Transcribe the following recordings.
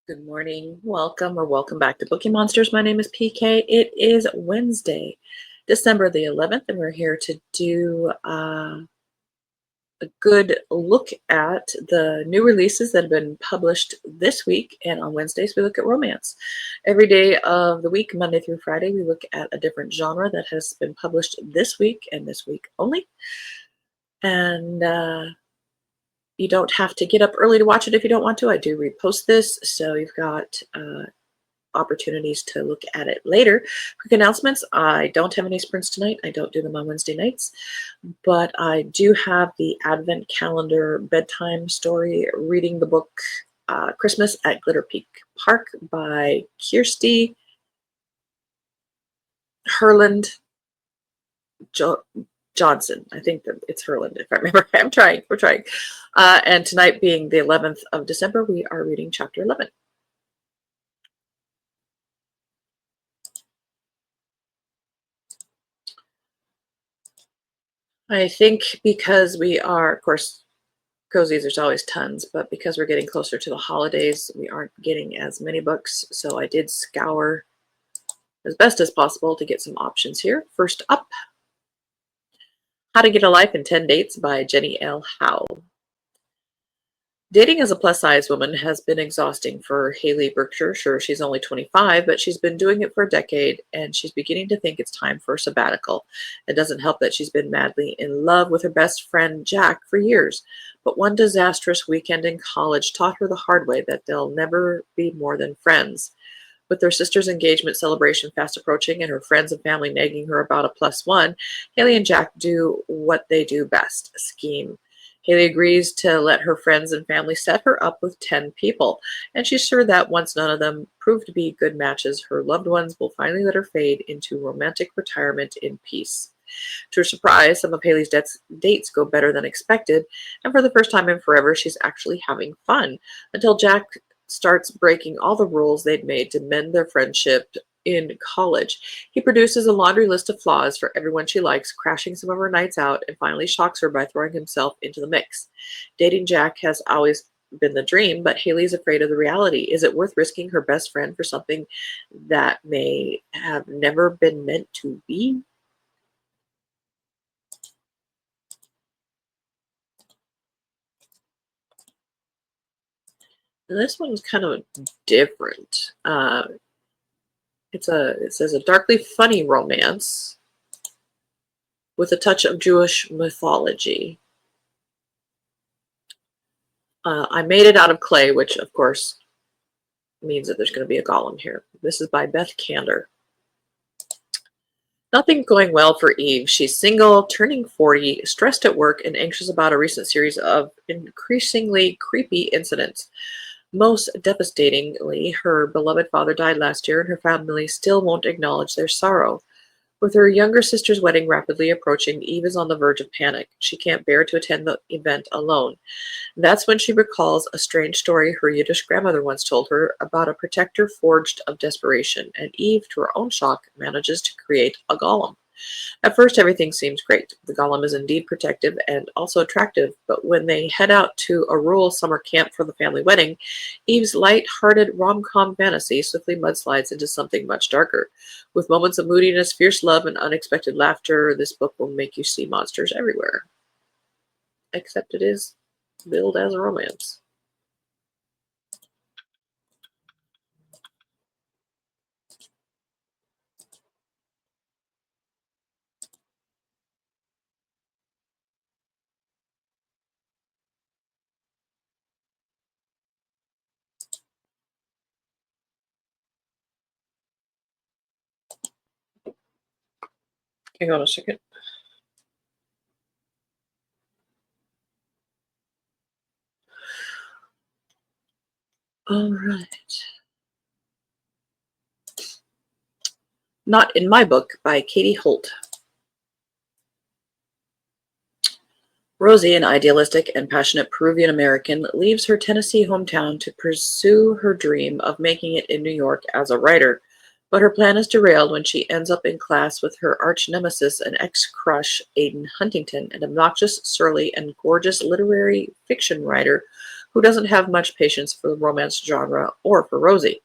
Good morning. Welcome back to Bookeemonsters. My name is PK. It is Wednesday, December the 11th, and we're here to do a good look at the new releases that have been published this week. And on Wednesdays, we look at romance. Every day of the week, Monday through Friday, we look at a different genre that has been published this week and this week only. And you don't have to get up early to watch it if you don't want to. I do repost this, so you've got opportunities to look at it later. Quick announcements: I don't have any sprints tonight. I don't do them on Wednesday nights, but I do have the Advent Calendar bedtime story, reading the book Christmas at Glitter Peak Park by Kirsty Herland Johnson. I think that it's Herland, if I remember. We're trying. And tonight being the 11th of December, we are reading chapter 11. I think because we are, of course, cozies, there's always tons, but because we're getting closer to the holidays, we aren't getting as many books. So I did scour as best as possible to get some options here. First up, How to Get a Life in 10 Dates by Jenny L. Howe. Dating as a plus-size woman has been exhausting for Haley Berkshire. Sure, she's only 25, but she's been doing it for a decade, and she's beginning to think it's time for a sabbatical. It doesn't help that she's been madly in love with her best friend Jack for years, but one disastrous weekend in college taught her the hard way that they'll never be more than friends. With their sister's engagement celebration fast approaching and her friends and family nagging her about a +1, Haley and Jack do what they do best: scheme. Haley agrees to let her friends and family set her up with 10 people, and she's sure that once none of them prove to be good matches, her loved ones will finally let her fade into romantic retirement in peace. To her surprise, some of Haley's dates go better than expected, and for the first time in forever, she's actually having fun, until Jack starts breaking all the rules they'd made to mend their friendship in college. He produces a laundry list of flaws for everyone she likes, crashing some of her nights out, and finally shocks her by throwing himself into the mix. Dating Jack has always been the dream, but Haley's afraid of the reality. Is it worth risking her best friend for something that may have never been meant to be? And this one's kind of different. It says a darkly funny romance with a touch of Jewish mythology. I made it out of clay, which of course means that there's going to be a golem here. This is by Beth Kander. Nothing's going well for Eve. She's single, turning 40, stressed at work, and anxious about a recent series of increasingly creepy incidents. Most devastatingly, her beloved father died last year, and her family still won't acknowledge their sorrow. With her younger sister's wedding rapidly approaching, Eve is on the verge of panic. She can't bear to attend the event alone. That's when she recalls a strange story her Yiddish grandmother once told her about a protector forged of desperation, and Eve, to her own shock, manages to create a golem. At first, everything seems great. The golem is indeed protective and also attractive, but when they head out to a rural summer camp for the family wedding, Eve's light-hearted rom-com fantasy swiftly mudslides into something much darker. With moments of moodiness, fierce love, and unexpected laughter, this book will make you see monsters everywhere. Except it is billed as a romance. Hang on a second. All right. Not in My Book by Katie Holt. Rosie, an idealistic and passionate Peruvian American, leaves her Tennessee hometown to pursue her dream of making it in New York as a writer. But her plan is derailed when she ends up in class with her arch nemesis and ex-crush, Aiden Huntington, an obnoxious, surly, and gorgeous literary fiction writer who doesn't have much patience for the romance genre or for Rosie.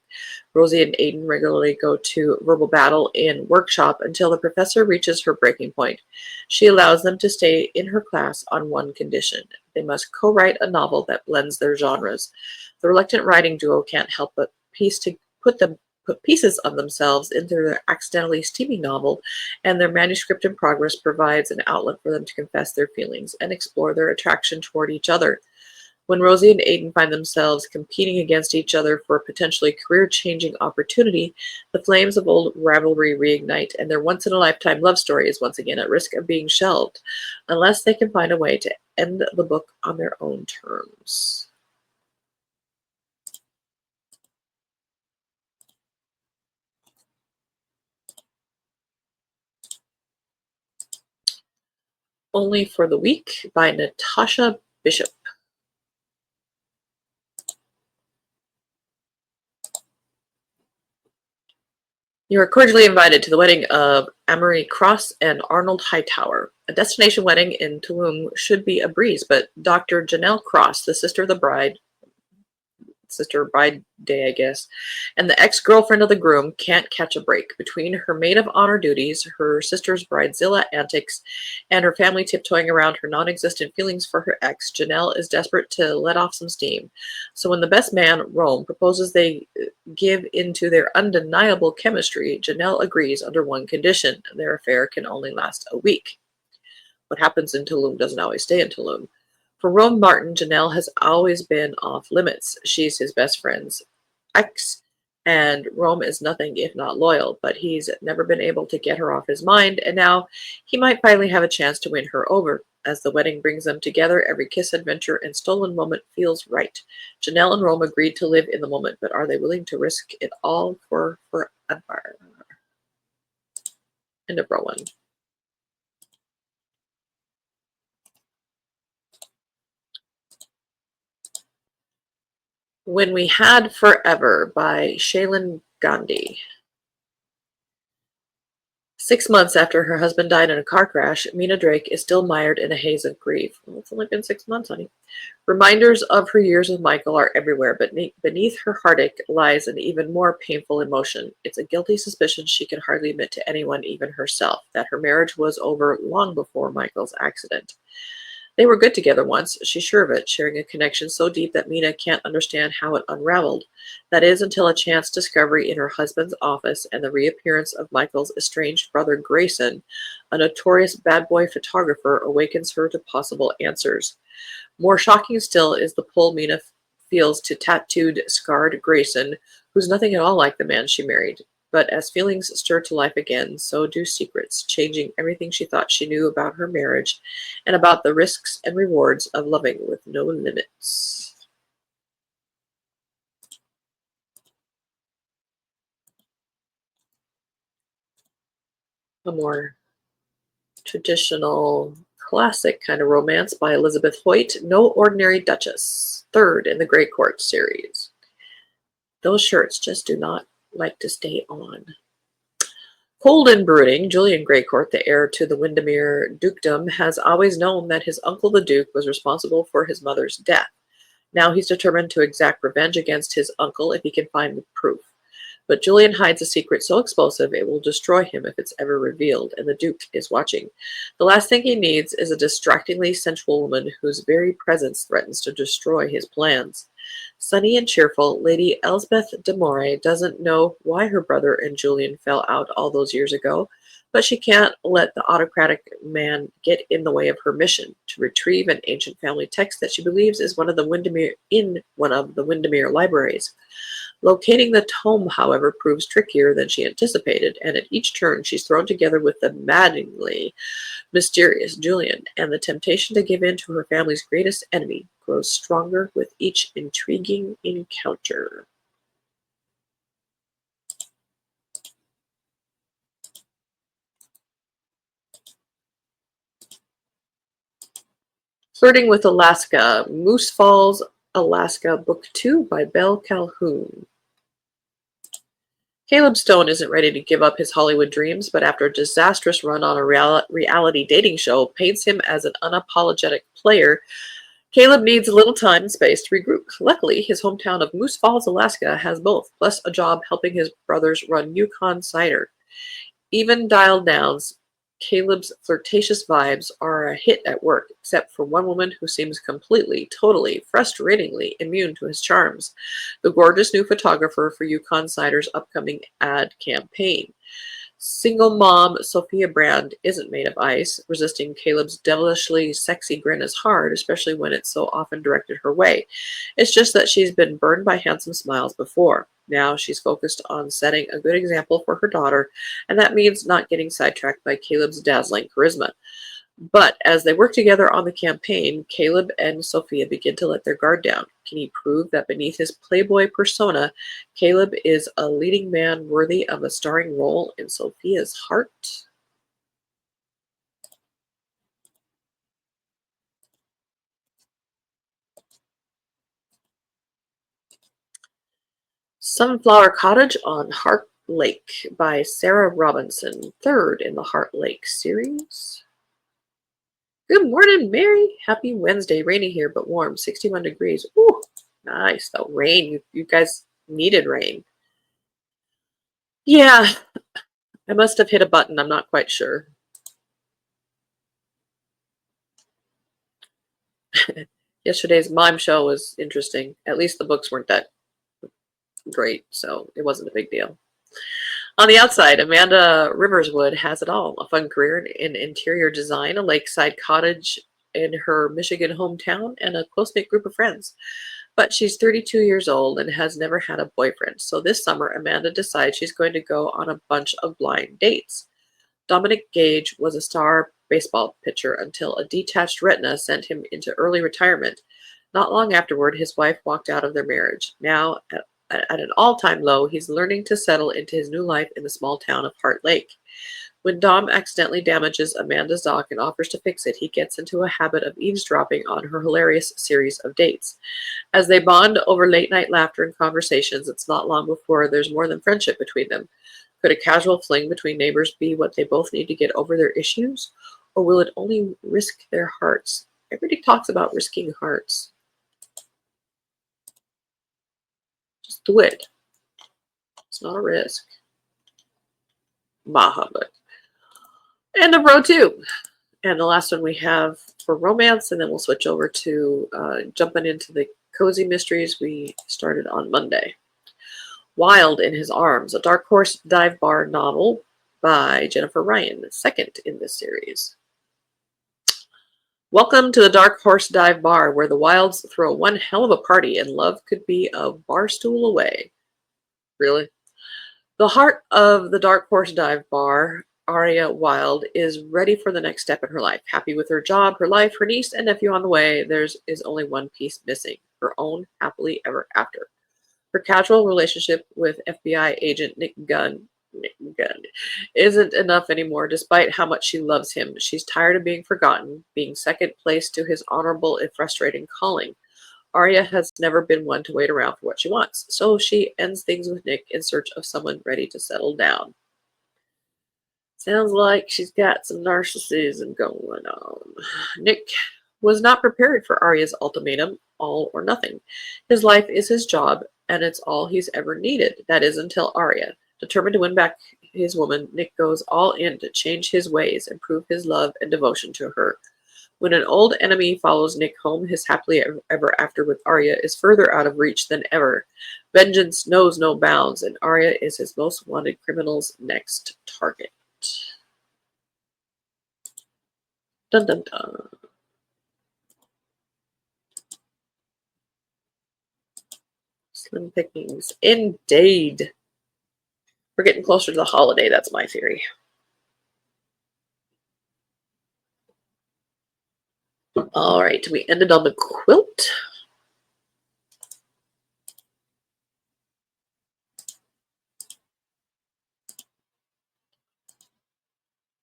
Rosie and Aiden regularly go to verbal battle in workshop until the professor reaches her breaking point. She allows them to stay in her class on one condition. They must co-write a novel that blends their genres. The reluctant writing duo can't help but put pieces of themselves into their accidentally steamy novel, and their manuscript in progress provides an outlet for them to confess their feelings and explore their attraction toward each other. When Rosie and Aiden find themselves competing against each other for a potentially career-changing opportunity, the flames of old rivalry reignite, and their once-in-a-lifetime love story is once again at risk of being shelved, unless they can find a way to end the book on their own terms. Only for the Week by Natasha Bishop. You are cordially invited to the wedding of Amory Cross and Arnold Hightower. A destination wedding in Tulum should be a breeze, but Dr. Janelle Cross, the sister of the bride day, I guess, and the ex-girlfriend of the groom can't catch a break. Between her maid of honor duties, her sister's bridezilla antics, and her family tiptoeing around her non-existent feelings for her ex, Janelle is desperate to let off some steam. So when the best man, Rome, proposes they give into their undeniable chemistry, Janelle agrees under one condition: their affair can only last a week. What happens in Tulum doesn't always stay in Tulum. For Rome Martin, Janelle has always been off limits. She's his best friend's ex, and Rome is nothing if not loyal, but he's never been able to get her off his mind, and now he might finally have a chance to win her over. As the wedding brings them together, every kiss, adventure, and stolen moment feels right. Janelle and Rome agreed to live in the moment, but are they willing to risk it all for forever? End of row 1. When We Had Forever by Shailin Gandhi. 6 months after her husband died in a car crash, Mina Drake is still mired in a haze of grief. Well, it's only been 6 months, honey. Reminders of her years with Michael are everywhere, but beneath her heartache lies an even more painful emotion. It's a guilty suspicion she can hardly admit to anyone, even herself, that her marriage was over long before Michael's accident. They were good together once, she's sure of it, sharing a connection so deep that Mina can't understand how it unraveled. That is, until a chance discovery in her husband's office and the reappearance of Michael's estranged brother Grayson, a notorious bad boy photographer, awakens her to possible answers. More shocking still is the pull Mina feels to tattooed, scarred Grayson, who's nothing at all like the man she married. But as feelings stir to life again, so do secrets, changing everything she thought she knew about her marriage and about the risks and rewards of loving with no limits. A more traditional, classic kind of romance by Elizabeth Hoyt, No Ordinary Duchess, third in the Grey Court series. Those shirts just do not like to stay on. Cold and brooding, Julian Greycourt, the heir to the Windermere dukedom, has always known that his uncle the Duke was responsible for his mother's death. Now he's determined to exact revenge against his uncle if he can find the proof. But Julian hides a secret so explosive it will destroy him if it's ever revealed, and the Duke is watching. The last thing he needs is a distractingly sensual woman whose very presence threatens to destroy his plans. Sunny and cheerful, Lady Elsbeth de Moray doesn't know why her brother and Julian fell out all those years ago, but she can't let the autocratic man get in the way of her mission to retrieve an ancient family text that she believes is one of the Windermere libraries. Locating the tome, however, proves trickier than she anticipated, and at each turn she's thrown together with the maddeningly mysterious Julian, and the temptation to give in to her family's greatest enemy grows stronger with each intriguing encounter. Flirting with Alaska, Moose Falls, Alaska, Book 2 by Belle Calhoun. Caleb Stone isn't ready to give up his Hollywood dreams, but after a disastrous run on a reality dating show paints him as an unapologetic player, Caleb needs a little time and space to regroup. Luckily, his hometown of Moose Falls, Alaska has both, plus a job helping his brothers run Yukon Cider. Even dialed downs, Caleb's flirtatious vibes are a hit at work, except for one woman who seems completely, totally, frustratingly immune to his charms, the gorgeous new photographer for Yukon Cider's upcoming ad campaign. Single mom Sophia Brand isn't made of ice. Resisting Caleb's devilishly sexy grin is hard, especially when it's so often directed her way. It's just that she's been burned by handsome smiles before. Now she's focused on setting a good example for her daughter, and that means not getting sidetracked by Caleb's dazzling charisma. But as they work together on the campaign, Caleb and Sophia begin to let their guard down. Can he prove that beneath his playboy persona, Caleb is a leading man worthy of a starring role in Sophia's heart? Sunflower Cottage on Heart Lake by Sarah Robinson, third in the Heart Lake series. Good morning, Mary. Happy Wednesday. Rainy here, but warm. 61 degrees. Ooh, nice. Though rain. You guys needed rain. Yeah, I must have hit a button. I'm not quite sure. Yesterday's mime show was interesting. At least the books weren't that great, so it wasn't a big deal. On the outside, Amanda Riverswood has it all. A fun career in interior design, a lakeside cottage in her Michigan hometown, and a close-knit group of friends. But she's 32 years old and has never had a boyfriend. So this summer, Amanda decides she's going to go on a bunch of blind dates. Dominic Gage was a star baseball pitcher until a detached retina sent him into early retirement. Not long afterward, his wife walked out of their marriage. Now, at an all-time low, he's learning to settle into his new life in the small town of Heart Lake. When Dom accidentally damages Amanda's dock and offers to fix it, he gets into a habit of eavesdropping on her hilarious series of dates. As they bond over late-night laughter and conversations, it's not long before there's more than friendship between them. Could a casual fling between neighbors be what they both need to get over their issues? Or will it only risk their hearts? Everybody talks about risking hearts. Just do it. It's not a risk. Bah humbug. End of row 2. And the last one we have for romance, and then we'll switch over to jumping into the cozy mysteries we started on Monday. Wild in His Arms, a Dark Horse dive bar novel by Jennifer Ryan, second in this series. Welcome to the Dark Horse Dive Bar, where the Wilds throw one hell of a party and love could be a bar stool away. Really? The heart of the Dark Horse Dive Bar, Aria Wilde, is ready for the next step in her life. Happy with her job, her life, her niece, and nephew on the way, there is only one piece missing: her own happily ever after. Her casual relationship with FBI agent Nick Gunn isn't enough anymore, despite how much she loves him. She's tired of being forgotten, being second place to his honorable if frustrating calling. Arya has never been one to wait around for what she wants, so she ends things with Nick in search of someone ready to settle down. Sounds like she's got some narcissism going on. Nick was not prepared for Arya's ultimatum, all or nothing. His life is his job, and it's all he's ever needed. That is until Arya. Determined to win back his woman, Nick goes all in to change his ways and prove his love and devotion to her. When an old enemy follows Nick home, his happily ever after with Arya is further out of reach than ever. Vengeance knows no bounds, and Arya is his most wanted criminal's next target. Dun dun dun. Slim pickings. Indeed. We're getting closer to the holiday, that's my theory. All right, we ended on the quilt.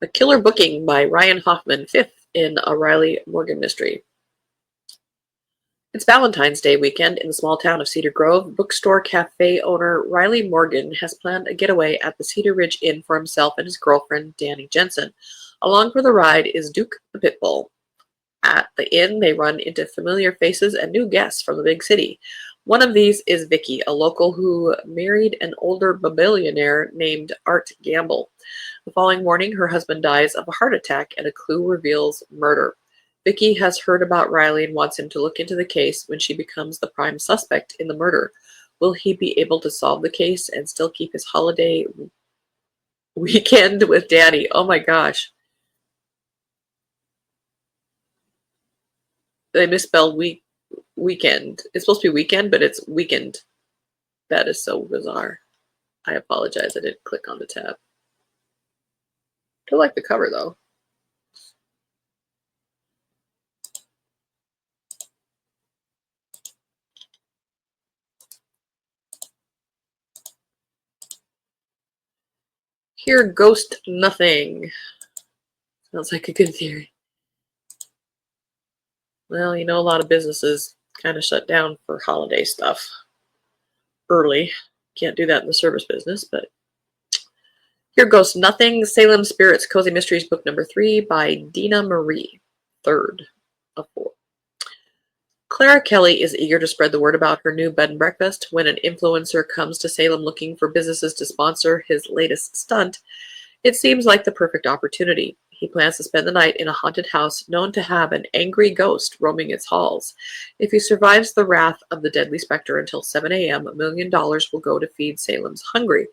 A Killer Booking by Ryan Hoffman, fifth in a Riley Morgan mystery. It's Valentine's Day weekend in the small town of Cedar Grove. Bookstore cafe owner Riley Morgan has planned a getaway at the Cedar Ridge Inn for himself and his girlfriend, Danny Jensen. Along for the ride is Duke the Pitbull. At the inn, they run into familiar faces and new guests from the big city. One of these is Vicky, a local who married an older billionaire named Art Gamble. The following morning, her husband dies of a heart attack, and a clue reveals murder. Vicky has heard about Riley and wants him to look into the case when she becomes the prime suspect in the murder. Will he be able to solve the case and still keep his holiday weekend with Danny? Oh my gosh. They misspelled weekend. It's supposed to be weekend, but it's weekend. That is so bizarre. I apologize. I didn't click on the tab. I like the cover though. Here, ghost nothing. Sounds like a good theory. Well, you know, a lot of businesses kind of shut down for holiday stuff early. Can't do that in the service business, but here goes nothing. Salem Spirits Cozy Mysteries book number 3 by Dina Marie. Third of 4. Clara Kelly is eager to spread the word about her new bed and breakfast. When an influencer comes to Salem looking for businesses to sponsor his latest stunt, it seems like the perfect opportunity. He plans to spend the night in a haunted house known to have an angry ghost roaming its halls. If he survives the wrath of the deadly specter until 7 a.m., $1 million will go to feed Salem's hungry.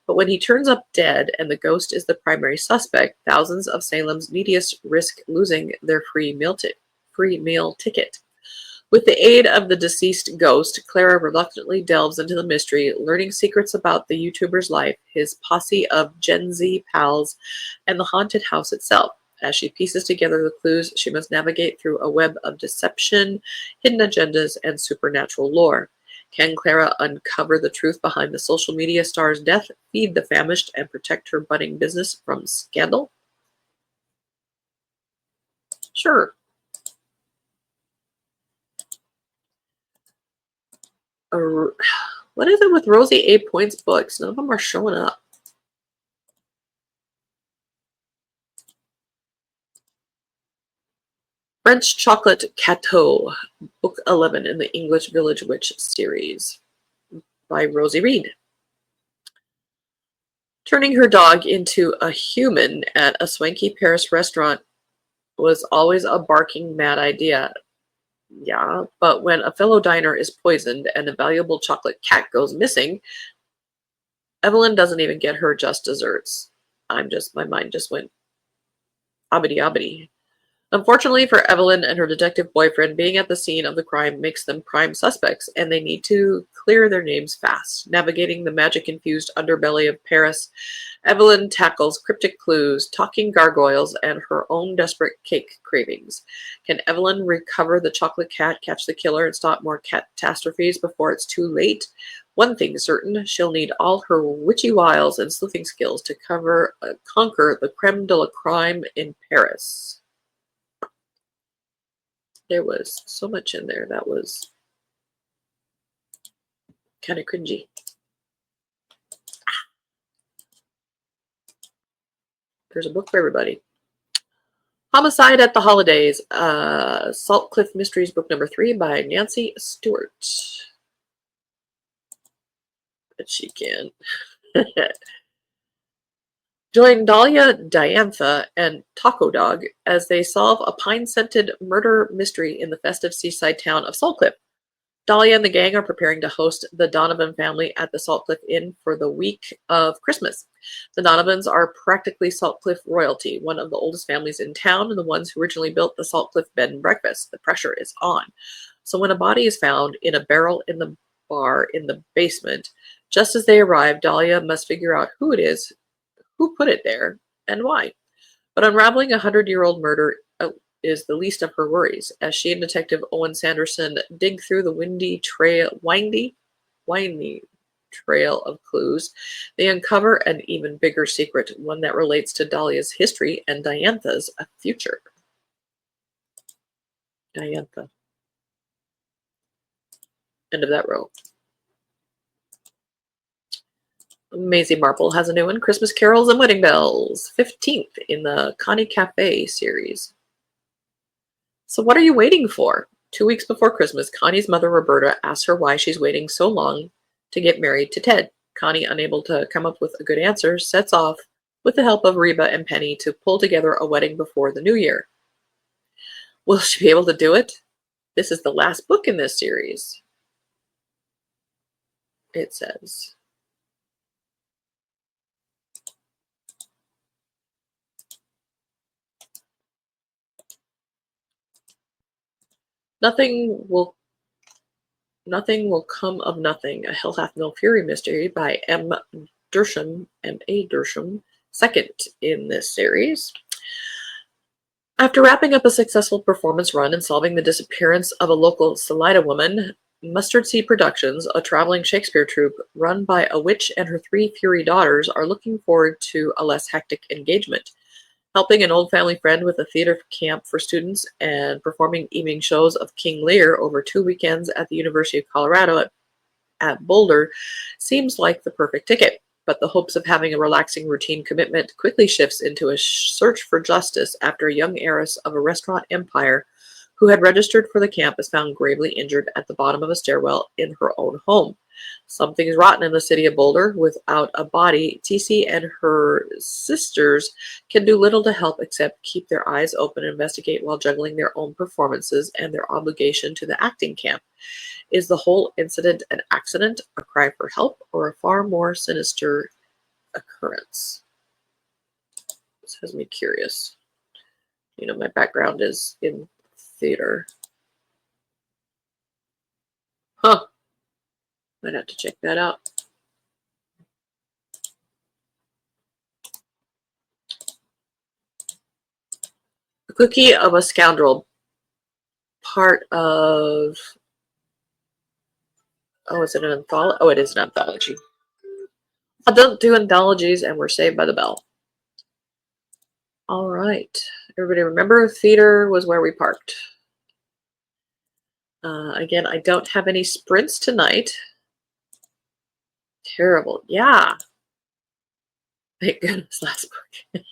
But when he turns up dead and the ghost is the primary suspect, thousands of Salem's neediest risk losing their free meal ticket. With the aid of the deceased ghost, Clara reluctantly delves into the mystery, learning secrets about the YouTuber's life, his posse of Gen Z pals, and the haunted house itself. As she pieces together the clues, she must navigate through a web of deception, hidden agendas, and supernatural lore. Can Clara uncover the truth behind the social media star's death, feed the famished, and protect her budding business from scandal? Sure. What is it with Rosie A. Point's books? None of them are showing up. French Chocolate Cateau, Book 11 in the English Village Witch series by Rosie Reed. Turning her dog into a human at a swanky Paris restaurant was always a barking mad idea. Yeah, but when a fellow diner is poisoned and a valuable chocolate cat goes missing, Evelyn doesn't even get her just desserts. My mind just went abity abity. Unfortunately for Evelyn and her detective boyfriend, being at the scene of the crime makes them prime suspects, and they need to clear their names fast. Navigating the magic-infused underbelly of Paris, Evelyn tackles cryptic clues, talking gargoyles, and her own desperate cake cravings. Can Evelyn recover the chocolate cat, catch the killer, and stop more catastrophes before it's too late? One thing certain, she'll need all her witchy wiles and sleuthing skills to conquer the creme de la crime in Paris. There was so much in there that was kind of cringy. There's a book for everybody. Homicide at the Holidays, Salt Cliff Mysteries, book number 3 by Nancy Stewart. But she can. Join Dahlia, Diantha, and Taco Dog as they solve a pine-scented murder mystery in the festive seaside town of Salt Cliff. Dahlia and the gang are preparing to host the Donovan family at the Salt Cliff Inn for the week of Christmas. The Donovans are practically Salt Cliff royalty, one of the oldest families in town and the ones who originally built the Salt Cliff bed and breakfast. The pressure is on. So when a body is found in a barrel in the bar in the basement, just as they arrive, Dahlia must figure out who it is, who put it there, and why. But unraveling a 100-year-old murder is the least of her worries, as she and Detective Owen Sanderson dig through the windy trail of clues. They uncover an even bigger secret, one that relates to Dahlia's history and Diantha's future. Diantha. End of that row. Maisie Marple has a new one, Christmas Carols and Wedding Bells, 15th in the Connie Cafe series. So what are you waiting for? 2 weeks before Christmas, Connie's mother, Roberta, asks her why she's waiting so long to get married to Ted. Connie, unable to come up with a good answer, sets off with the help of Reba and Penny to pull together a wedding before the new year. Will she be able to do it? This is the last book in this series, it says. Nothing will come of nothing. A Hell Hath No Fury mystery by M. Dersham, M.A. Dersham, second in this series. After wrapping up a successful performance run and solving the disappearance of a local Salida woman, Mustard Seed Productions, a traveling Shakespeare troupe run by a witch and her 3 Fury daughters, are looking forward to a less hectic engagement. Helping an old family friend with a theater camp for students and performing evening shows of King Lear over 2 weekends at the University of Colorado at Boulder seems like the perfect ticket. But the hopes of having a relaxing routine commitment quickly shifts into a search for justice after a young heiress of a restaurant empire who had registered for the camp is found gravely injured at the bottom of a stairwell in her own home. Something is rotten in the city of Boulder. Without a body, TC and her sisters can do little to help except keep their eyes open and investigate while juggling their own performances and their obligation to the acting camp. Is the whole incident an accident, a cry for help, or a far more sinister occurrence? This has me curious. You know, my background is in theater. Huh. Might have to check that out. The Cookie of a Scoundrel, part of... Oh, is it an anthology? Oh, it is an anthology. I don't do anthologies, and we're saved by the bell. All right. Everybody remember, theater was where we parked. Again, I don't have any sprints tonight. Terrible. Yeah. Thank goodness, last book.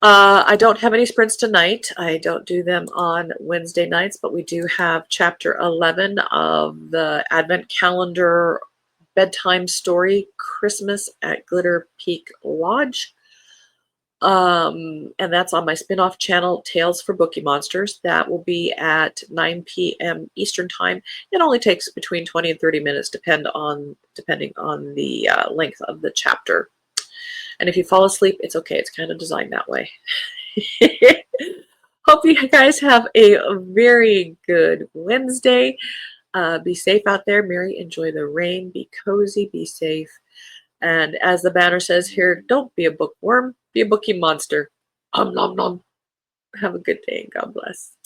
I don't have any sprints tonight. I don't do them on Wednesday nights, but we do have chapter 11 of the Advent Calendar bedtime story, Christmas at Glitter Peak Lodge. And that's on my spin-off channel, Tales for Bookeemonsters. That will be at 9 p.m. Eastern Time. It only takes between 20 and 30 minutes, depending on the length of the chapter. And if you fall asleep, it's okay. It's kind of designed that way. Hope you guys have a very good Wednesday. Be safe out there. Mary, enjoy the rain. Be cozy. Be safe. And as the banner says here, don't be a bookworm. Be a bookie monster. Nom nom. Have a good day and God bless.